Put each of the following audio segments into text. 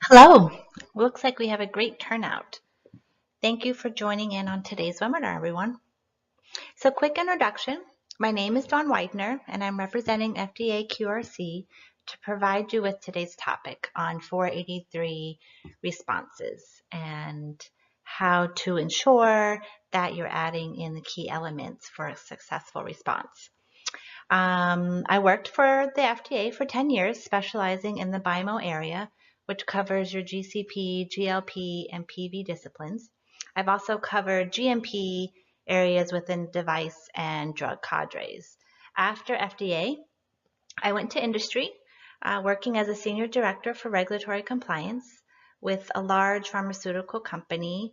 Hello. Looks like we have a great turnout. Thank you for joining in on today's webinar, everyone. So quick introduction. My name is Dawn Widener, and I'm representing FDAQRC to provide you with today's topic on 483 responses and how to ensure that you're adding in the key elements for a successful response. I worked for the FDA for 10 years, specializing in the BIMO area, which covers your GCP, GLP, and PV disciplines. I've also covered GMP areas within device and drug cadres. After FDA, I went to industry, working as a senior director for regulatory compliance with a large pharmaceutical company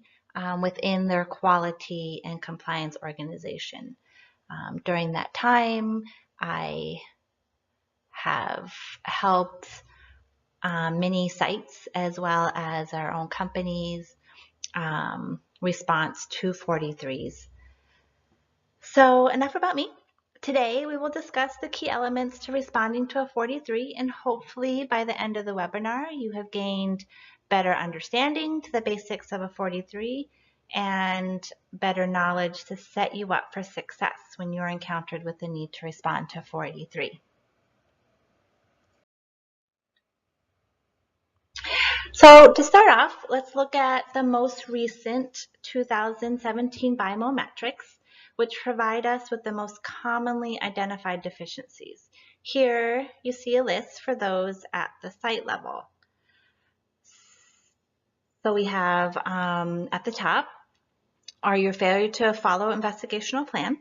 within their quality and compliance organization. During that time, I have helped many sites as well as our own companies response to 43s. So enough about me. Today we will discuss the key elements to responding to a 43, and hopefully by the end of the webinar you have gained better understanding to the basics of a 43 and better knowledge to set you up for success when you're encountered with the need to respond to 483. So to start off, let's look at the most recent 2017 BIMO metrics, which provide us with the most commonly identified deficiencies. Here you see a list for those at the site level. So we have at the top are your failure to follow investigational plan.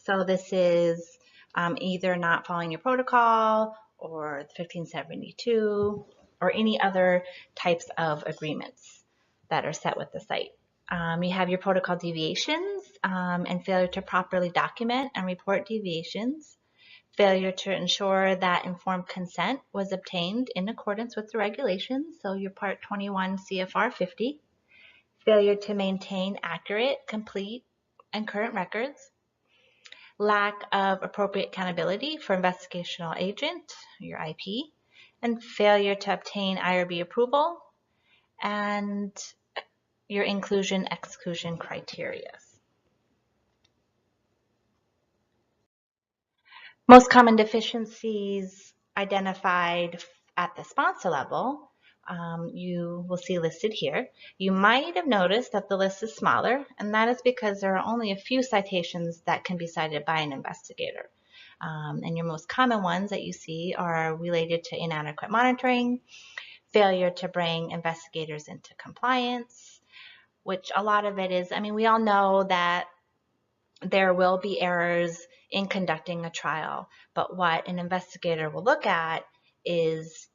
So this is either not following your protocol or 1572 or any other types of agreements that are set with the site. You have your protocol deviations and failure to properly document and report deviations, failure to ensure that informed consent was obtained in accordance with the regulations, so your Part 21 CFR 50, failure to maintain accurate, complete, and current records, lack of appropriate accountability for investigational agent, your IP, and failure to obtain IRB approval, and your inclusion-exclusion criteria. Most common deficiencies identified at the sponsor level, you will see listed here. You might have noticed that the list is smaller, and that is because there are only a few citations that can be cited by an investigator. And your most common ones that you see are related to inadequate monitoring, failure to bring investigators into compliance, which a lot of it is, we all know that there will be errors in conducting a trial, but what an investigator will look at is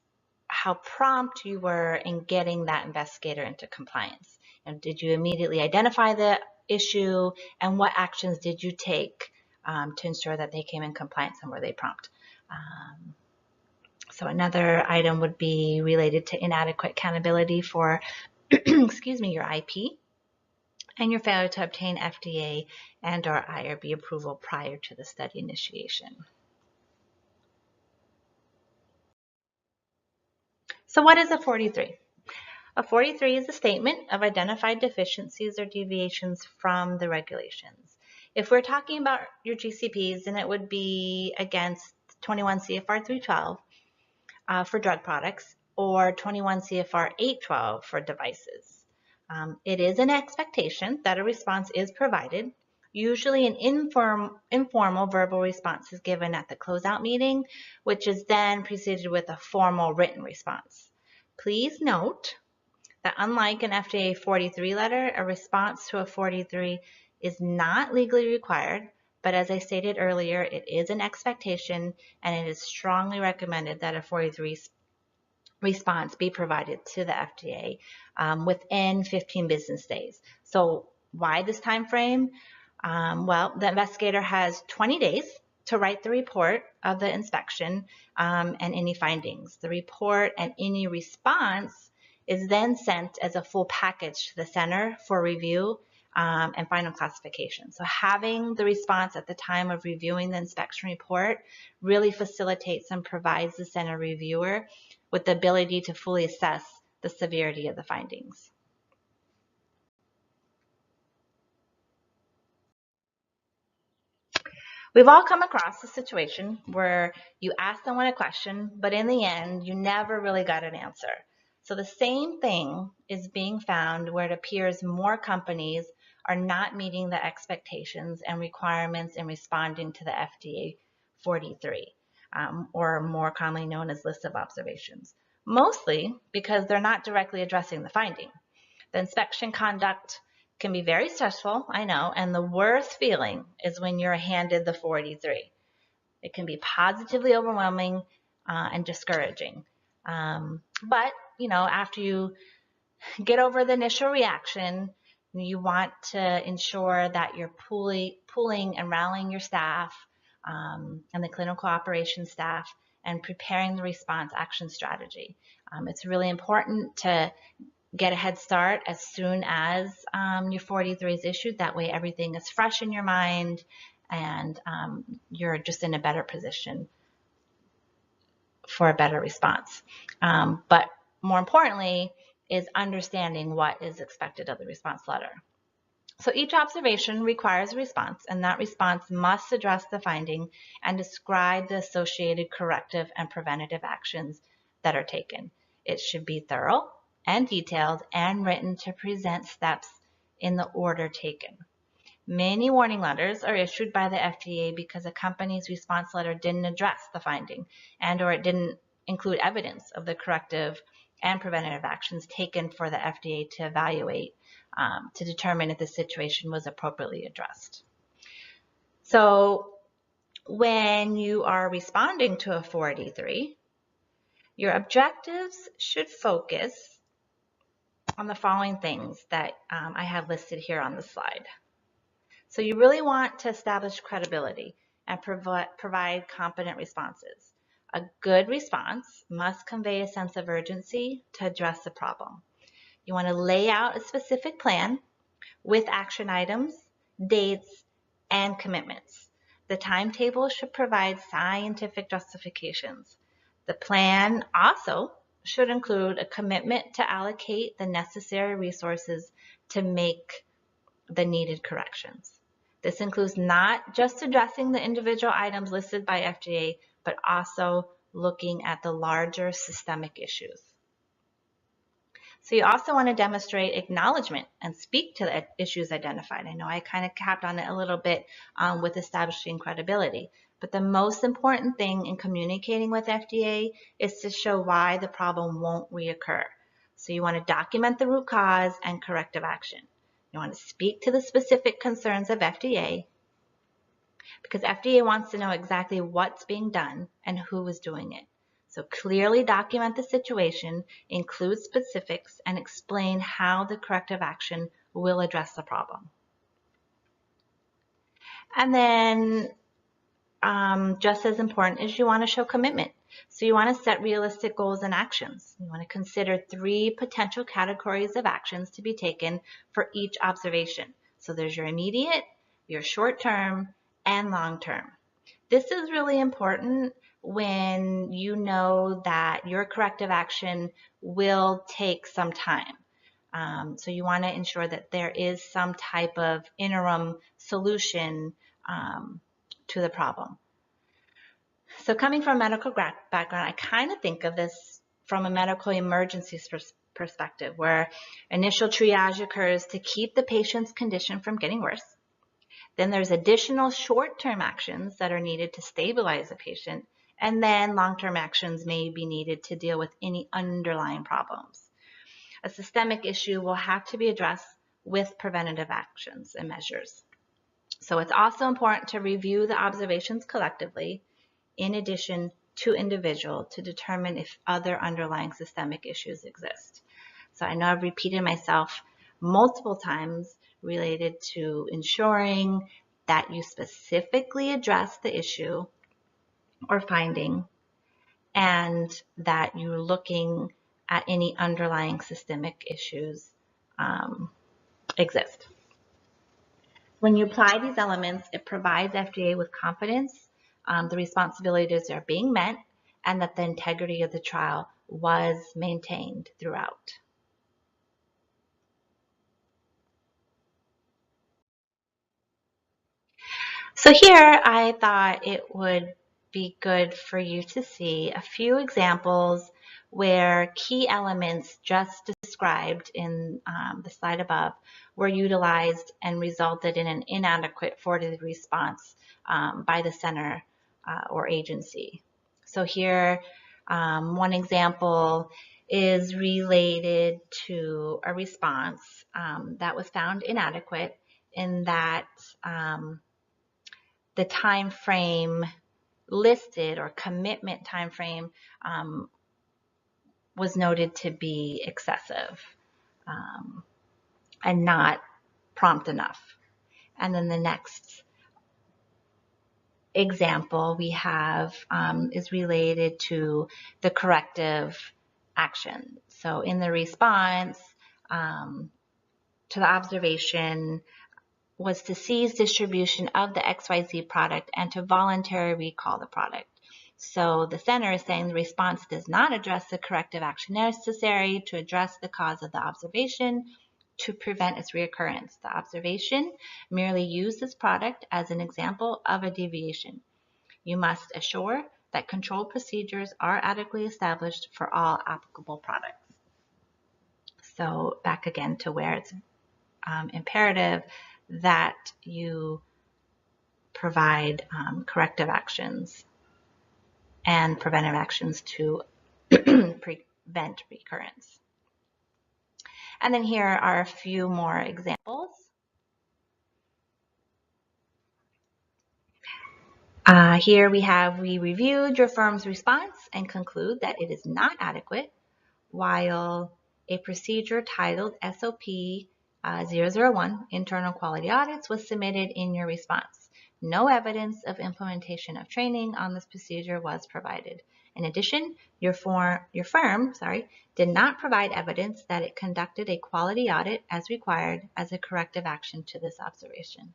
how prompt you were in getting that investigator into compliance. And did you immediately identify the issue, and what actions did you take to ensure that they came in compliance, and were they prompt? So another item would be related to inadequate accountability for excuse me, your IP, and your failure to obtain FDA and or IRB approval prior to the study initiation. So what is a 43? A 43 is a statement of identified deficiencies or deviations from the regulations. If we're talking about your GCPs, then it would be against 21 CFR 312 for drug products, or 21 CFR 812 for devices. It is an expectation that a response is provided. Usually an informal verbal response is given at the closeout meeting, which is then preceded with a formal written response. Please note that unlike an FDA 43 letter, a response to a 43 is not legally required, but as I stated earlier, it is an expectation, and it is strongly recommended that a 43 response be provided to the FDA within 15 business days. So why this time frame? Well, the investigator has 20 days to write the report of the inspection and any findings. The report and any response is then sent as a full package to the center for review and final classification. So having the response at the time of reviewing the inspection report really facilitates and provides the center reviewer with the ability to fully assess the severity of the findings. We've all come across a situation where you ask someone a question, but in the end, you never really got an answer. So the same thing is being found where it appears more companies are not meeting the expectations and requirements in responding to the FDA 43, or more commonly known as list of observations, mostly because they're not directly addressing the finding. The inspection conduct can be very stressful, I know, and the worst feeling is when you're handed the 43. It can be positively overwhelming and discouraging. But, after you get over the initial reaction, you want to ensure that you're pulling and rallying your staff and the clinical operations staff and preparing the response action strategy. It's really important to get a head start as soon as your 43 is issued. That way everything is fresh in your mind and you're just in a better position for a better response. But more importantly is understanding what is expected of the response letter. So each observation requires a response, and that response must address the finding and describe the associated corrective and preventative actions that are taken. It should be thorough and detailed and written to present steps in the order taken. Many warning letters are issued by the FDA because a company's response letter didn't address the finding or it didn't include evidence of the corrective and preventative actions taken for the FDA to evaluate to determine if the situation was appropriately addressed. So when you are responding to a 483, your objectives should focus on the following things that I have listed here on the slide. So you really want to establish credibility and provide competent responses. A good response must convey a sense of urgency to address the problem. You want to lay out a specific plan with action items, dates, and commitments. The timetable should provide scientific justifications. The plan also should include a commitment to allocate the necessary resources to make the needed corrections. This includes not just addressing the individual items listed by FDA, but also looking at the larger systemic issues. So you also want to demonstrate acknowledgement and speak to the issues identified. I know I kind of capped on it a little bit with establishing credibility, but the most important thing in communicating with FDA is to show why the problem won't reoccur. So you want to document the root cause and corrective action. You want to speak to the specific concerns of FDA because FDA wants to know exactly what's being done and who is doing it. So clearly document the situation, include specifics, and explain how the corrective action will address the problem. And then just as important is you want to show commitment. So you want to set realistic goals and actions. You want to consider 3 potential categories of actions to be taken for each observation. So there's your immediate, your short-term, and long-term. This is really important when you know that your corrective action will take some time. So you want to ensure that there is some type of interim solution to the problem. So coming from a medical background, I kind of think of this from a medical emergencies perspective, where initial triage occurs to keep the patient's condition from getting worse. Then there's additional short-term actions that are needed to stabilize the patient, and then long-term actions may be needed to deal with any underlying problems. A systemic issue will have to be addressed with preventative actions and measures. So it's also important to review the observations collectively in addition to individual to determine if other underlying systemic issues exist. So I know I've repeated myself multiple times related to ensuring that you specifically address the issue or finding and that you're looking at any underlying systemic issues exist. When you apply these elements, it provides FDA with confidence the responsibilities are being met and that the integrity of the trial was maintained throughout. So here I thought it would be good for you to see a few examples where key elements just described in the slide above were utilized and resulted in an inadequate forwarded response by the center or agency. So here, one example is related to a response that was found inadequate in that the time frame listed, or commitment time frame, was noted to be excessive and not prompt enough. And then the next example we have is related to the corrective action. So in the response to the observation was to cease distribution of the XYZ product and to voluntarily recall the product. So the center is saying the response does not address the corrective action necessary to address the cause of the observation to prevent its reoccurrence. The observation merely used this product as an example of a deviation. You must assure that control procedures are adequately established for all applicable products. So back again to where it's imperative that you provide corrective actions and preventive actions to prevent recurrence. And then here are a few more examples. Here we reviewed your firm's response and conclude that it is not adequate, while a procedure titled SOP 001, Internal Quality Audits, was submitted in your response. No evidence of implementation of training on this procedure was provided. In addition, your firm did not provide evidence that it conducted a quality audit as required as a corrective action to this observation.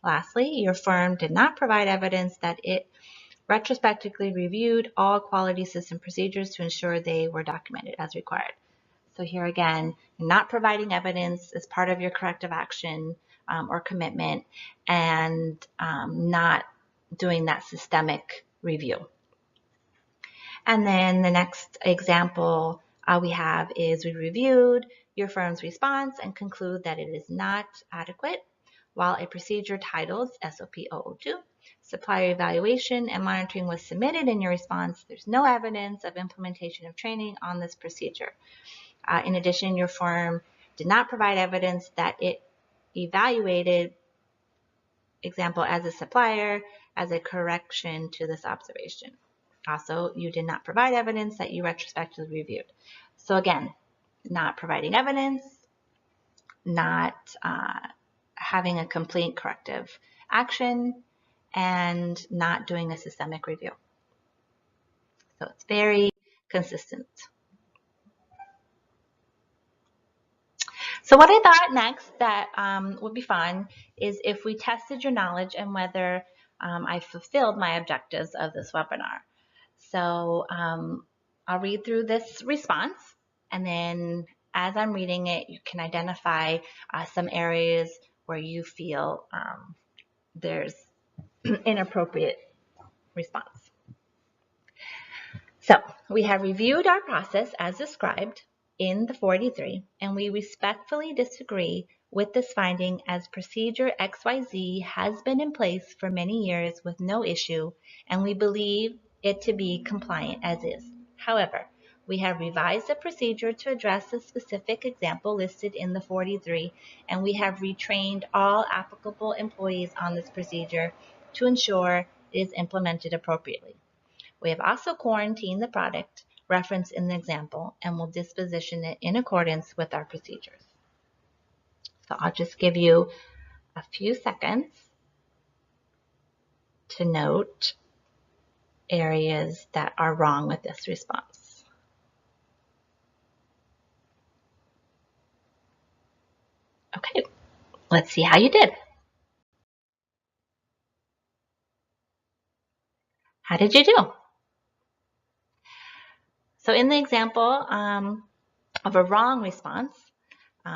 Lastly, your firm did not provide evidence that it retrospectively reviewed all quality system procedures to ensure they were documented as required. So here again, not providing evidence as part of your corrective action or commitment, and not doing that systemic review. And then the next example we have is we reviewed your firm's response and conclude that it is not adequate, while a procedure titled SOP 002, Supplier Evaluation and Monitoring, was submitted in your response. There's no evidence of implementation of training on this procedure. In addition, your firm did not provide evidence that it evaluated, example, as a supplier, as a correction to this observation. Also, you did not provide evidence that you retrospectively reviewed. So again, not providing evidence, not having a complete corrective action, and not doing a systemic review. So it's very consistent. So what I thought next that would be fun is if we tested your knowledge and whether I fulfilled my objectives of this webinar. So I'll read through this response, and then as I'm reading it, you can identify some areas where you feel there's inappropriate response. So we have reviewed our process as described in the 43, and we respectfully disagree with this finding, as procedure XYZ has been in place for many years with no issue, and we believe it to be compliant as is. However, we have revised the procedure to address the specific example listed in the 43, and we have retrained all applicable employees on this procedure to ensure it is implemented appropriately. We have also quarantined the product referenced in the example and will disposition it in accordance with our procedures. So I'll just give you a few seconds to note areas that are wrong with this response. Okay, let's see how you did. How did you do? So in the example of a wrong response,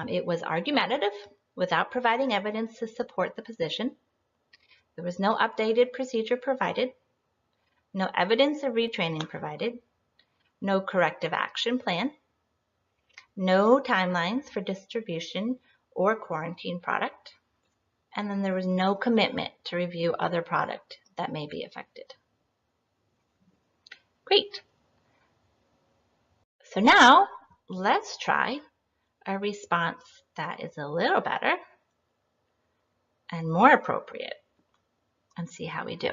it was argumentative without providing evidence to support the position. There was no updated procedure provided, no evidence of retraining provided, no corrective action plan, no timelines for distribution or quarantine product, and then there was no commitment to review other product that may be affected. Great. So now let's try a response that is a little better and more appropriate and see how we do.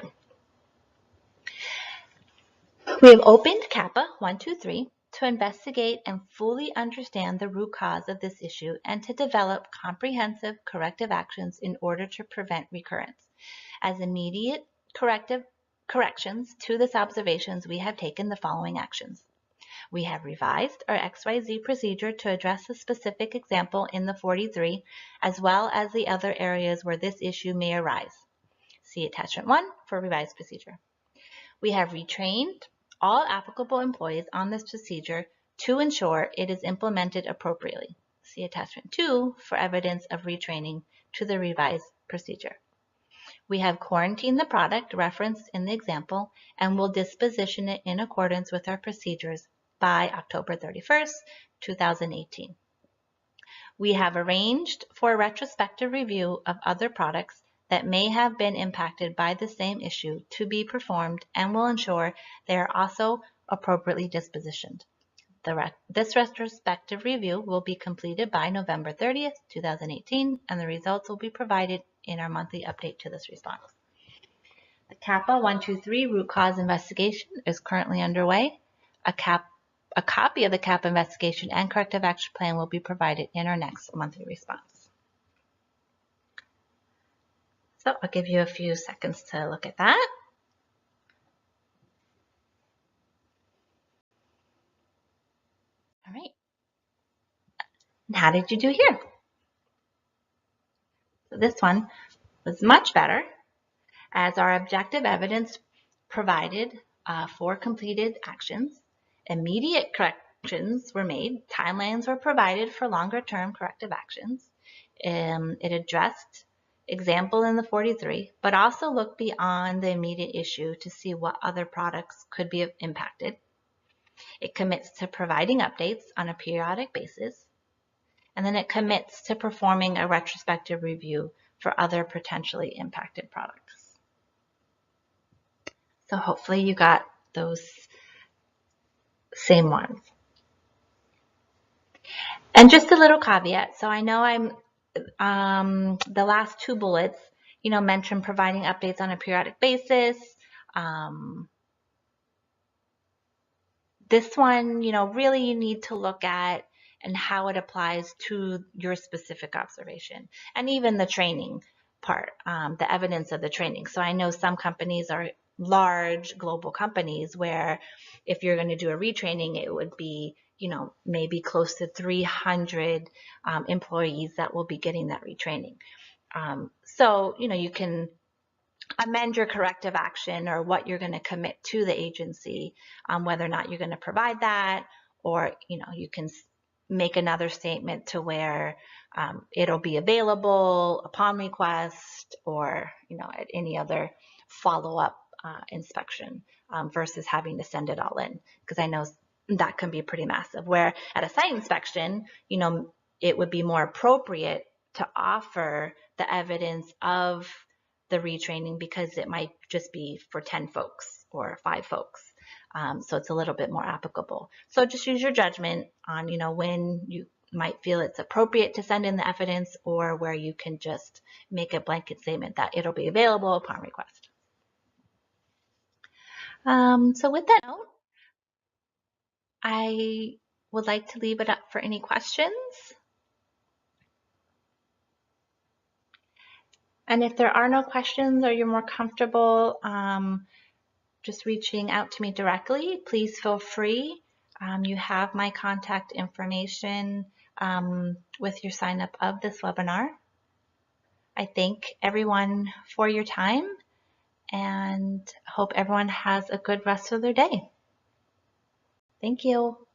We have opened CAPA 123 to investigate and fully understand the root cause of this issue and to develop comprehensive corrective actions in order to prevent recurrence. As immediate corrections to this observations, we have taken the following actions. We have revised our XYZ procedure to address a specific example in the 43, as well as the other areas where this issue may arise. See Attachment 1 for revised procedure. We have retrained all applicable employees on this procedure to ensure it is implemented appropriately. See Attachment 2 for evidence of retraining to the revised procedure. We have quarantined the product referenced in the example and will disposition it in accordance with our procedures by October 31st, 2018. We have arranged for a retrospective review of other products that may have been impacted by the same issue to be performed and will ensure they are also appropriately dispositioned. This retrospective review will be completed by November 30th, 2018, and the results will be provided in our monthly update to this response. The CAPA 123 root cause investigation is currently underway. A copy of the CAPA investigation and corrective action plan will be provided in our next monthly response. So I'll give you a few seconds to look at that. All right. And how did you do here? So this one was much better, as our objective evidence provided for completed actions. Immediate corrections were made. Timelines were provided for longer-term corrective actions. It addressed example in the 43, but also looked beyond the immediate issue to see what other products could be impacted. It commits to providing updates on a periodic basis, and then it commits to performing a retrospective review for other potentially impacted products. So hopefully you got those same ones. And just a little caveat. So I know I'm the last two bullets, mention providing updates on a periodic basis. This one, really you need to look at and how it applies to your specific observation, and even the training part, the evidence of the training. So I know some companies are large global companies where if you're going to do a retraining, it would be maybe close to 300 employees that will be getting that retraining. So, you can amend your corrective action or what you're going to commit to the agency, whether or not you're going to provide that, or, you can make another statement to where it'll be available upon request or, at any other follow-up inspection versus having to send it all in. Because I know that can be pretty massive, where at a site inspection, it would be more appropriate to offer the evidence of the retraining because it might just be for 10 folks or 5 folks. So it's a little bit more applicable. So just use your judgment on, when you might feel it's appropriate to send in the evidence or where you can just make a blanket statement that it'll be available upon request. So with that note, I would like to leave it up for any questions. And if there are no questions or you're more comfortable just reaching out to me directly, please feel free. You have my contact information with your sign up of this webinar. I thank everyone for your time and hope everyone has a good rest of their day. Thank you.